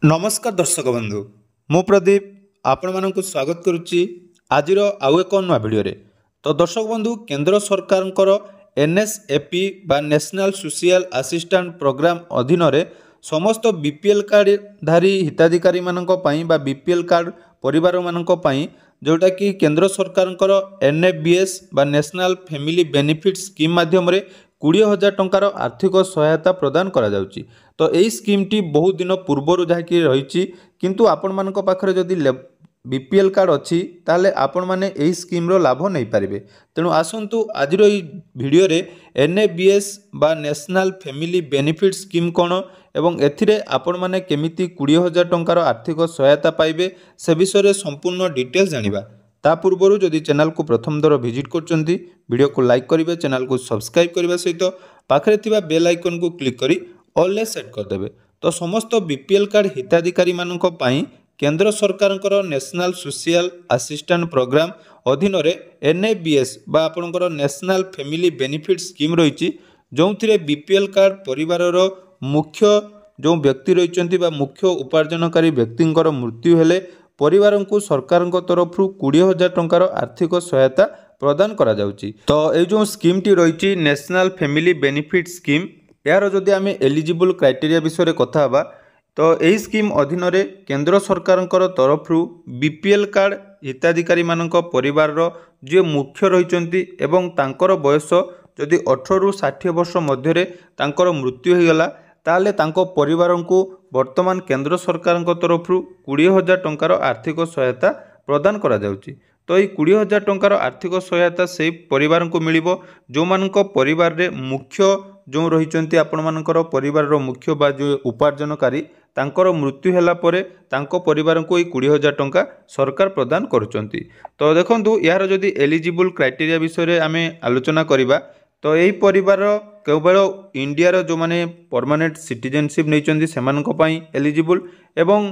नमस्कार दर्शक बंधु मु प्रदीप आपण मानक स्वागत करुच्ची आज आउ एक नुआ भिडियो तो दर्शक बंधु केंद्र सरकार एनएसएपी बा नेशनल सोशल असिस्टेंट प्रोग्राम अधीन समस्त बीपीएल कार्डधारी हिताधिकारी बा बीपीएल कार्ड परिवार मानी जोटा कि केंद्र सरकार एनएफबीएस बा नेशनल फैमिली बेनिफिट स्कीम माध्यम 20,000 टंकार आर्थिक सहायता प्रदान करा जाउची। तो यही स्कीमटी बहुत दिन पूर्वर जहाँकि रही किंतु आपण मानक पाखरे जदि बीपीएल कार्ड अच्छी ताले आपण माने यही स्कीम रो लाभ नहीं पारिबे। तेणु आसंतु आजिर ई वीडियो रे एनएफबीएस बा नेशनल फैमिली बेनिफिट स्कीम कौन एवं एथिरे आपण माने केमिति 20,000 टंकार आर्थिक सहायता पाइबे से विषय संपूर्ण डिटेल्स जानिबा। ता पूर्व जदि चैनल को प्रथम दर विजिट करचंती वीडियो को लाइक करेंगे, चैनल को सब्सक्राइब करने सहित पाखरे थिबा बेल आइकन को क्लिक करी ऑल सेट करदेवे। तो समस्त बीपीएल कार्ड हिताधिकारी मानक पई केंद्र सरकार नेशनल सोशल असिस्टेंट प्रोग्राम अधीन एनएफबीएस बा आपणकर नेशनल फैमिली बेनिफिट स्कीम रही जो बीपीएल कार्ड परिवार मुख्य जो व्यक्ति रही मुख्य उपार्जनकारी व्यक्ति मृत्यु हेले परिवार को सरकार तरफ 20,000 टंकार आर्थिक सहायता प्रदान करा जाउची। तो ये जो स्कीम टी रही नेशनल फैमिली बेनिफिट स्कीम यार जदि आम एलिजिबल क्राइटेरिया विषय कथा हबा तो यही स्कीम अधीन केंद्र सरकार तरफ बीपीएल कार्ड हिताधिकारी मानक परिवार जे मुख्य रही एवं तांकर बयस जदि 18 रु 60 वर्ष मध्य तांकर मृत्यु हो गला ताले तांको परिवार को वर्तमान केंद्र सरकार तरफ 20,000 टंकार आर्थिक सहायता प्रदान करा जाउची। तो ये 20,000 टंकार आर्थिक सहायता से परिवार को मिलिबो जो मानक परिवार रे मुख्य जो रही आपण मानकर परिवार मुख्य बा जो उपार्जनकारी तांकर मृत्यु हैला परे तांको परिवार को 20,000 टंका सरकार प्रदान करुचंती। तो देखंतु यार जदि एलिजिबल क्राइटेरिया विषय आम आलोचना करिबा तो यही परिवार केवल इंडिया रो जो माने परमानेंट सिटीजनशिप नहीं से एलिजिबल एवं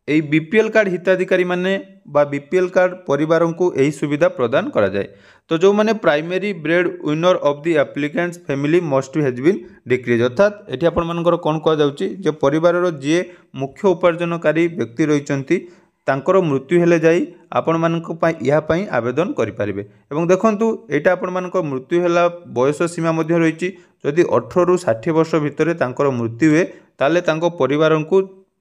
यही बीपीएल कार्ड हिताधिकारी माने बा बीपीएल कार्ड परिवार को यही सुविधा प्रदान करा जाए। तो जो माने primary bread winner of the applicant's family must has been डिक्रीज अर्थात एठी आपण मानकर कोन कह जाउची जे परिवार रो जे मुख्य उपार्जनकारी व्यक्ति रहिचंती तांकर मृत्यु हेले जाई आपण मानक या पई आवेदन करि परिबे। एवं देखंतु एटा आपण मानक मृत्यु हेला बयस सीमा मध्य रहिची जदि 18 रु 60 वर्ष भितर तांकर मृत्यु हुए ताले तांको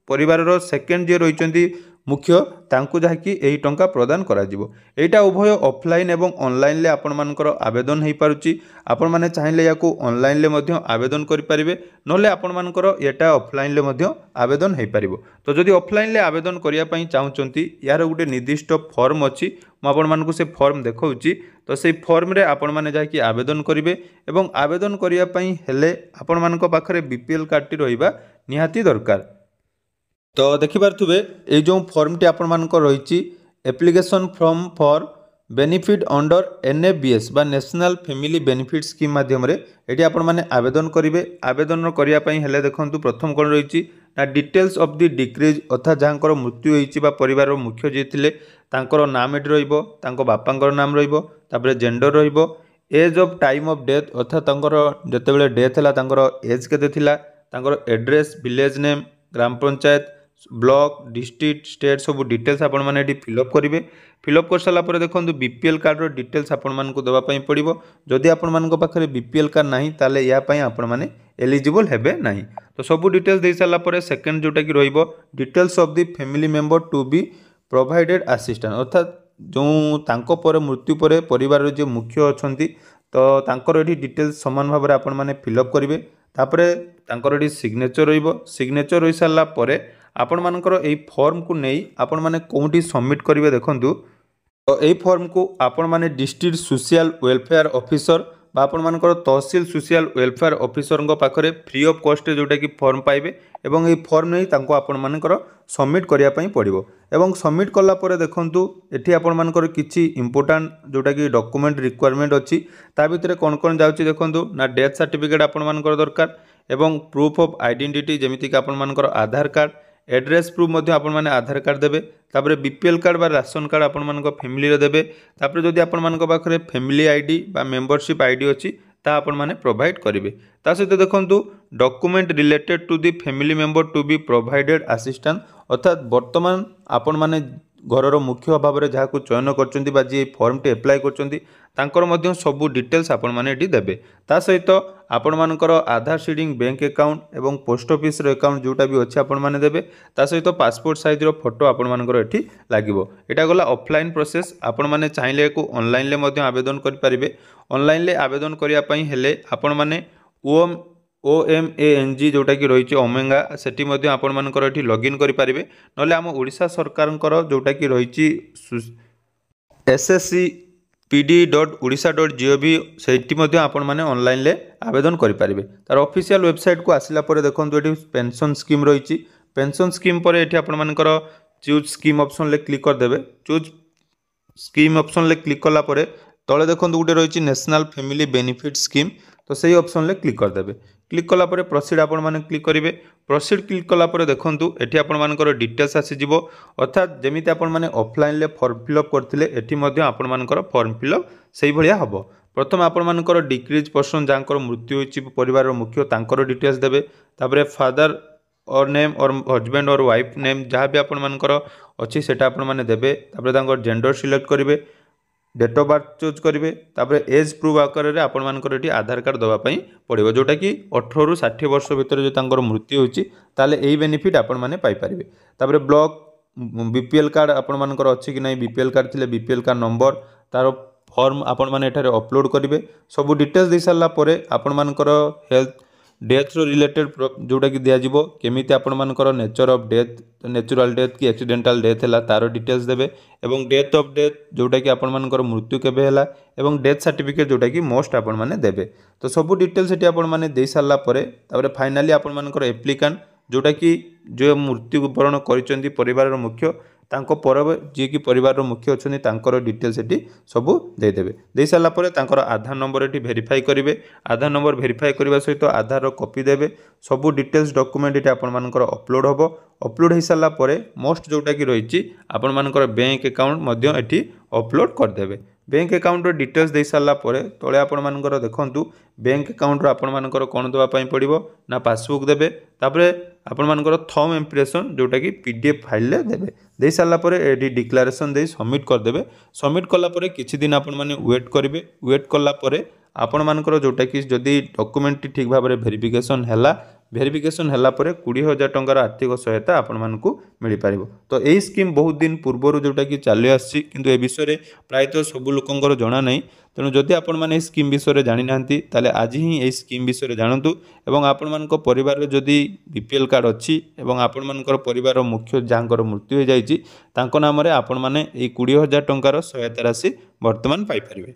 परिवार सेकेंड जे रहिचंती मुख्य तांको जहाँकि यही टंका प्रदान करा जिवो। एटा उभय ऑफलाइन एवं ऑनलाइन ले आपण मानकर आवेदन हो पारुची। आपण माने चाहिले याको ऑनलाइन ले मध्य आवेदन करि परिबे नले आपण मानकर एटा ऑफलाइन ले मध्य आवेदन हो पारिबो। तो जदि ऑफलाइन ले आवेदन करिया पई चाहुचंती यार गुटे निर्दिष्ट फॉर्म अछि म आपण मानकु से फॉर्म देखौची। तो से फॉर्म रे आपण माने जाकि आवेदन करिवे एवं आवेदन करिया पई हेले आपण मानक पाखरे बीपीएल कार्ड टी रहिबा निहाती दरकार। तो देखिपारे ये जो फॉर्म टी आपण मानक रही application form for benefit under NFBS बा नेशनल फैमिली बेनिफिट स्कीम माध्यम ये आपण माने आवेदन करेंगे। आवेदन करने हेले देखंतु प्रथम कौन रही ना डिटेल्स ऑफ द डिक्रीज अर्थात जहाँकर मृत्यु होइछि बा परिवार मुख्य जे थिले तांकर नाम एटी रहिबो तांको बापांकर नाम रहिबो तापरे जेंडर रहिबो age of time of death अर्थात तांकर जेतेबेले डेथ हला तांकर एज केते थिला तांकर एड्रेस विलेज नेम ग्राम पंचायत ब्लॉक डिस्ट्रिक्ट स्टेट सब डिटेल्स आपण माने फिलअप करेंगे। फिलअप कर सारा पर देखो बीपीएल कार्ड रो डिटेल्स आपण मानक देवाई पड़ो। जदि आपण मानक पाखरे बीपीएल कार्ड नाही ताले या पई आपण माने एलिजिबल हेबे नाही। तो सब डिटेल्स दे सारा पर सेकंड जोटा कि रहिबो details of the family member to be provided assistant अर्थात जो तांको पर मृत्यु पर परिवार जो मुख्य अछंती तो तांकर एठी डिटेल्स समान भाव में आपण माने फिलअप करेंगे। तापरे तांकर एठी सिग्नेचर रहिबो सिग्नेचर रही सारा पर आपण मानकर एई फॉर्म को नहीं आपण माने कोउठी सबमिट करिवे देखंतु। तो एई फॉर्म को आपण माने डिस्ट्रिक्ट सोशल वेलफेयर ऑफिसर बा आपण मानकर तहसील सोशल वेलफेयर ऑफिसर पाखरे फ्री ऑफ कॉस्ट जोटा कि फॉर्म पाइबे एवं एई फॉर्म नहीं तांको आपण मानकर सबमिट करिया पई पड़िबो। एवं सबमिट कला परे देखंतु एठी आपण मानकर किछि इंपोर्टेंट जोटा कि डॉक्यूमेंट रिक्वायरमेंट अछि ता भितरे कोन कोन जाउछि देखंतु ना डेथ सर्टिफिकेट आपण मानकर दरकार एवं प्रूफ ऑफ आइडेंटिटी जेमिति कि आपण मानकर आधार कार्ड एड्रेस प्रूफ मध्य आपण माने आधार कार्ड देबे तापरे बीपीएल कार्ड बा राशन कार्ड आपण मानक फैमिली रे देबे तापरे जदि आपण मानक पाखरे फैमिली आईडी बा मेंबरशिप आईडी अछि ता आपण माने प्रोवाइड करेंगे। ता सहित देखंतु document related to the family member to be provided assistant अर्थात वर्तमान आपण माने घरर मुख्य भाव में जहाँ को चयन कर जी फॉर्म टी एप्लाय कर सबू डिटेल्स आपण माने एटी देबे। ता सहित आपण मानकर आधार सीडिंग बैंक अकाउंट एवं पोस्ट ऑफिस रो अकाउंट जोटा भी अच्छे आपण माने देबे। ता सहित पासपोर्ट साइज रो फोटो आपण मानकर एटी लागिवो। एटा गला ऑफलाइन प्रोसेस। आपण माने चाहिले को ऑनलाइन ले मध्य आवेदन करि परिबे। ऑनलाइन ले आवेदन करिया पई हेले आपण माने OMANG जोटा कि रही ओमेगा सेठी मध्य आपण मानकर एठी लॉगिन करि परिबे। नले आम ओडिशा सरकारनकर जोटा कि रही sscpd.odisha.gov सेठी मध्य आपण माने ऑनलाइन ले आवेदन करि परिबे। तार ऑफिशियल वेबसाइट को आसिला परे देखंतु एठी पेंशन स्कीम रही। पेंशन स्कीम पर एठी आपण मानकर चूज स्कीम ऑप्शन ले क्लिक कर देबे। चूज स्कीम ऑप्शन ले क्लिक कला परे तले देखंतु गुटे रही नेशनल फैमिली बेनिफिट स्कीम तो सही ऑप्शन ले क्लिक कर देबे। क्लिक कला परे प्रोसीड आपण माने क्लिक करिवे। प्रोसीड क्लिक कला परे देखंतु एठी आपण मानकर डिटेल्स आसी जिवो अर्थात जेमिति आपण माने ऑफलाइन ले फॉर्म फिलअप करथिले एठी मध्य आपण मानकर फॉर्म फिलअप सही भलिया हबो। प्रथम आपण मानकर डिक्रीज पर्सन जांकर मृत्यु होइछि परिवार रो मुख्य तांकर डिटेल्स देबे। तापरे फादर और नेम और हस्बैंड और वाइफ नेम जहाँ भी आपण मानकर अछि सेटा आपण माने देबे। तापरे तांकर जेंडर सिलेक्ट करिवे। डेट ऑफ बर्थ चूज करेंगे। तापर एज प्रूफ आकार आपण मानकर एटी आधार कार्ड दवाई पड़ो जोटा कि 18 ରୁ 60 वर्ष भितर जो तांकर मृत्यु होची ताले एई बेनिफिट आपण माने पाई परिबे। तापर ब्लॉक बीपीएल कार्ड आपण मानकर अछि कि नहीं बीपीएल कार्ड थिले बीपीएल कार्ड नंबर तार फॉर्म आपण माने एठारे अपलोड करेंगे। सब डिटेल्स दे सारा परे आपण मानकर हेल्थ डेथ रो रिलेटेड जोटा कि दिया जिवो केमिति आपण मानकर nature of death natural death कि एक्सीडेंटल डेथ हैला तारो डिटेल्स देबे एवं डेथ ऑफ डेथ जोटा कि आपण मानकर मृत्यु केबे हैला एवं डेथ सर्टिफिकेट जोटा कि मोस्ट आपण माने देबे। तो सब डिटेल्स एटी आपण माने दे सारला परे तापर फाइनली आपण मानकर एप्लिकेंट जोटा कि जो मृत्युवरण करिसेंती परिवार रो मुख्य तांको पर जी कि परिवार रो मुख्य अछनी तांकर डिटेल्स एटी सब दे देबे। दे सारला परे तांकर आधार नंबर एटी वेरीफाई करिवे। आधार नंबर वेरीफाई करबा सहित आधार रो कॉपी देबे। सब डिटेल्स डॉक्यूमेंट एटी आपण मानकर अपलोड होबो। अपलोड हो सारा परे मोस्ट जोटा कि रही आपण मानकर बैंक अकाउंट मध्य एटी अपलोड कर देबे। बैंक अकाउंट डिटेल्स दे सारा परे तळे आपण मानकर देखंतु बैंक अकाउंट आपण मानकर कोन दवा पई पड़िबो ना पासबुक देबे। तापरे आपण मानकर थंब इंप्रेशन जोटा कि पीडीएफ फाइल ले देबे। दे सारा परे एडी डिक्लेरेशन दे सबमिट कर देबे। सबमिट कला परे किछि दिन आपण माने वेट करिवे। वेट कला परे आपण मानकर जोटा कि जदि डॉक्यूमेंट ठीक भाव में वेरिफिकेशन हैला परे 20,000 टंकार आर्थिक सहायता आपण मानकु मिल पारिबो। तो एई स्कीम बहुत दिन पूर्वर जोटा कि चली आसी किंतु ए विषय प्रायतः सब लोकंकर जना नहीं। तेणु जदि आपण माने स्कीम विषय जानि नांती ताले आज ही ए स्कीम विषय जानतु एवं आपण मानक परिवार रे जदि बीपीएल कार्ड अछि एवं आपण मानकर परिवार मुख्य जांकर मृत्यु हो जाइछि तांको नाम रे आपण माने ए 20,000 टंकार सहायता राशि वर्तमान पाई परिबे।